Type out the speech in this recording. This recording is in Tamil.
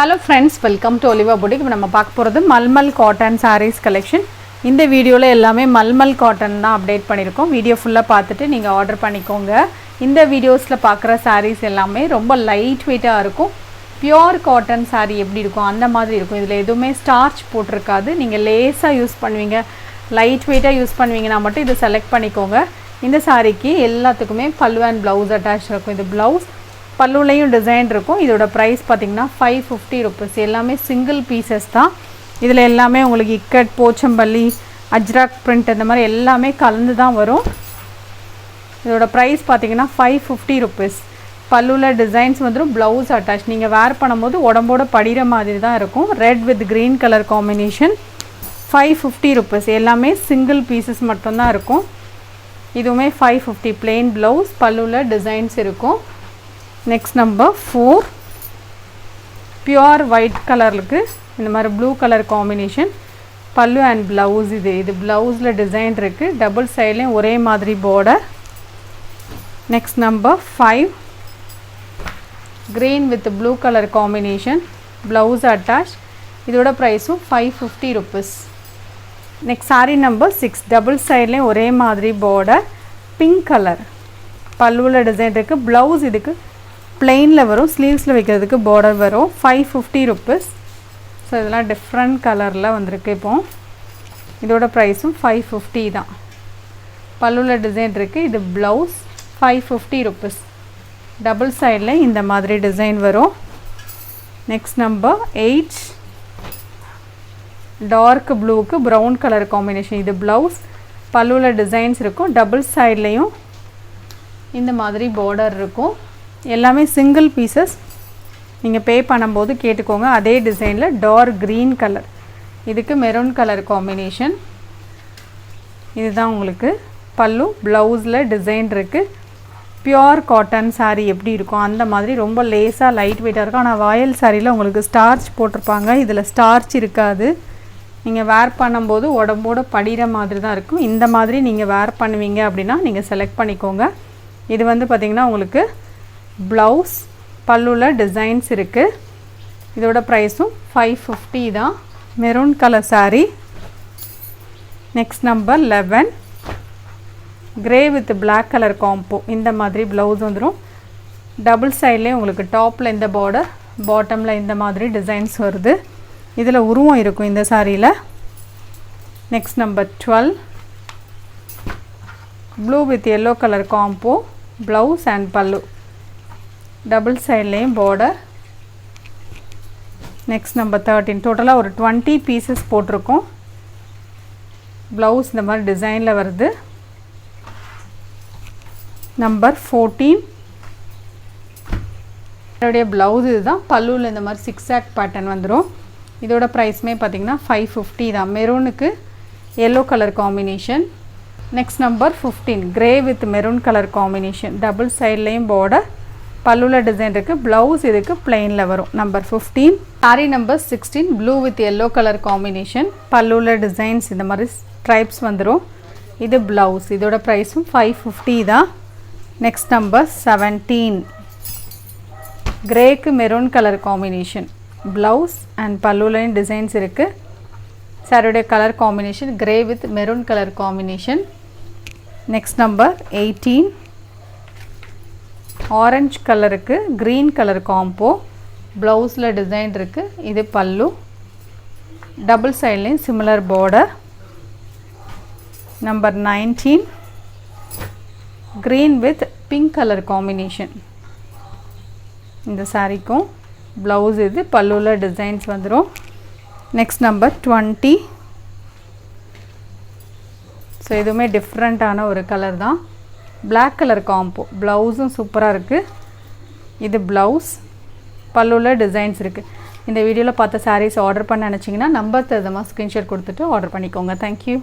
Hello friends, welcome to Oliva Boutique. இப்போ நம்ம பார்க்க போறது மல்மல் காட்டன் sarees collection. இந்த வீடியோல எல்லாமே மல்மல் காட்டன் தான் அப்டேட் பண்ணிருக்கோம். வீடியோ ஃபுல்லா பார்த்துட்டு நீங்க ஆர்டர் பண்ணிக்கோங்க. இந்த வீடியோஸ்ல பார்க்குற sarees எல்லாமே ரொம்ப லைட் வெயிட்டா இருக்கும். பியூர் காட்டன் saree எப்படி இருக்கும் அந்த மாதிரி இருக்கும். இதுல எதுவுமே ஸ்டார்ச் போட்டுருக்காது. நீங்க லேசா யூஸ் பண்ணுவீங்க. லைட் வெயிட்டா யூஸ் பண்ணுவீங்கனா மட்டும் இத செலக்ட் பண்ணிக்கோங்க. இந்த சாரிக்கு எல்லாத்துக்குமே பல்லு and blouse attached இருக்கும். இது blouse பல்லுலையும் டிசைன் இருக்கும். இதோட பிரைஸ் பாத்தீங்கன்னா 550 rupees. எல்லாமே சிங்கிள் பீசஸ் தான். இதுல எல்லாமே உங்களுக்கு இக்கட், போச்சம்பள்ளி, அஜ்ரக் print அந்த மாதிரி எல்லாமே கலந்து தான் வரும். இதோட பிரைஸ் பாத்தீங்கன்னா 550 rupees. பல்லுல டிசைன்ஸ் வந்துரும், blouse attached. நீங்க wear பண்ணும்போது உடம்போட படிற மாதிரி தான் இருக்கும். Red with green color combination. 550 rupees. எல்லாமே சிங்கிள் பீசஸ் மட்டும் தான் இருக்கும். இதுவுமே 550 plain blouse, பல்லுல டிசைன்ஸ் இருக்கும். Next number 4 pure white கலருக்கு இந்த மாதிரி blue color combination பல்லு and blouse. இது blouseல டிசைன் இருக்கு. டபுள் சைடுலயும் ஒரே மாதிரி border. Next number 5 green with blue color combination blouse attached. இதோட பிரைஸும் 550 rupees. Next saree number 6 double சைடுலயும் ஒரே மாதிரி border pink color பல்லுல டிசைன் இருக்கு. blouse இதுக்கு plainல வரும், ஸ்லீவ்ஸ்ல வைக்கிறதுக்கு border வரும். 550 rupees. சோ இதெல்லாம் டிஃபரண்ட் கலர்ல வந்திருக்கு. இப்போ இதோட பிரைஸும் 550 தான். பல்லுல டிசைன் இருக்கு. இது blouse 550 rupees. டபுள் சைடுல இந்த மாதிரி டிசைன் வரும். நெக்ஸ்ட் நம்பர் 8 டார்க் ப்ளூக்கு பிரவுன் கலர் காம்பினேஷன். இது blouse பல்லுல டிசைன்ஸ் இருக்கும். டபுள் சைடுலயும் இந்த மாதிரி border இருக்கும். எல்லாமே சிங்கிள் பீசஸ். நீங்க பே பண்ணும்போது கேட்டுக்கோங்க. அதே டிசைன்ல டார்க் green கலர், இதுக்கு மெரூன் கலர் காம்பினேஷன். இதுதான் உங்களுக்கு பல்லு. பிளவுஸ்ல டிசைன் இருக்கு. பியூர் காட்டன் saree எப்படி இருக்கும் அந்த மாதிரி ரொம்ப லேசா லைட் வெயிட்டா இருக்கும். ஆனா வாயல் சாரில உங்களுக்கு ஸ்டார்ச் போட்டுருப்பாங்க. இதுல ஸ்டார்ச் இருக்காது. நீங்க wear பண்ணும்போது உடம்போட படிற மாதிரி தான் இருக்கும். இந்த மாதிரி நீங்க wear பண்ணுவீங்க அப்படினா நீங்க செலக்ட் பண்ணிக்கோங்க. இது வந்து பாத்தீங்கன்னா உங்களுக்கு blouse பல்லுல டிசைன்ஸ் இருக்கு. இதோட பிரைஸும் 550 தான். Maroon colour saree. Next number 11 grey with black color combo. இந்த மாதிரி blouse வந்துரும். டபுள் சைடுல உங்களுக்கு டாப்ல இந்த border, பாட்டம்ல இந்த மாதிரி டிசைன்ஸ் வருது. இதுல உருவம் இருக்கும் இந்த சாரியில. Next number 12 blue with yellow color combo blouse and pallu. Double சைடுலயும் border. நெக்ஸ்ட் நம்பர் 13 டோட்டலா ஒரு 20 பீசஸ் போட்டுருக்கோம். blouse இந்த மாதிரி டிசைன்ல வருது. நம்பர் 14 இதோட blouse இதுதான். பல்லுல இந்த மாதிரி zigzag pattern வந்துரும். இதோட பிரைஸ்மே பாத்தீங்கன்னா 550 தான். மெரூனுக்கு yellow color combination. Next number 15 grey with maroon color combination. Double சைடுலயும் border, பல்லுல டிசைன் இருக்கு. blouse இதுக்கு plainல வரும். Number 15 saree number 16 blue with yellow color combination. பல்லுல டிசைன்ஸ் இந்த மாதிரி stripes வந்துரும். இது blouse. இதோட பிரைஸும் 550 தான். நெக்ஸ்ட் நம்பர் 17 greyக்கு maroon color combination blouse and பல்லுல டிசைன்ஸ் இருக்கு. சாரியோட colour combination grey with maroon color combination. Next number 18 orange கலருக்கு green கலர் காம்போ. பிளவுஸ்ல டிசைன் இருக்கு. இது பல்லு. டபுள் சைடுலயும் சிமிலர் border. நம்பர் 19 green with pink color combination. இந்த சாரிக்கும் blouse இது பல்லுல டிசைன்ஸ் வந்துரும். நெக்ஸ்ட் நம்பர் 20 சோ இதுமே டிஃபரண்டான ஒரு கலர் தான். black color combo. பிளவுஸும் சூப்பரா இருக்கு. இது blouse பல்லுல டிசைன்ஸ் இருக்கு. இந்த வீடியோல பார்த்த sarees ஆர்டர் பண்ண நினைச்சீங்கன்னா நம்பர் தரமா ஸ்கிரீன்ஷாட் கொடுத்துட்டு ஆர்டர் பண்ணிக்கோங்க. Thank you.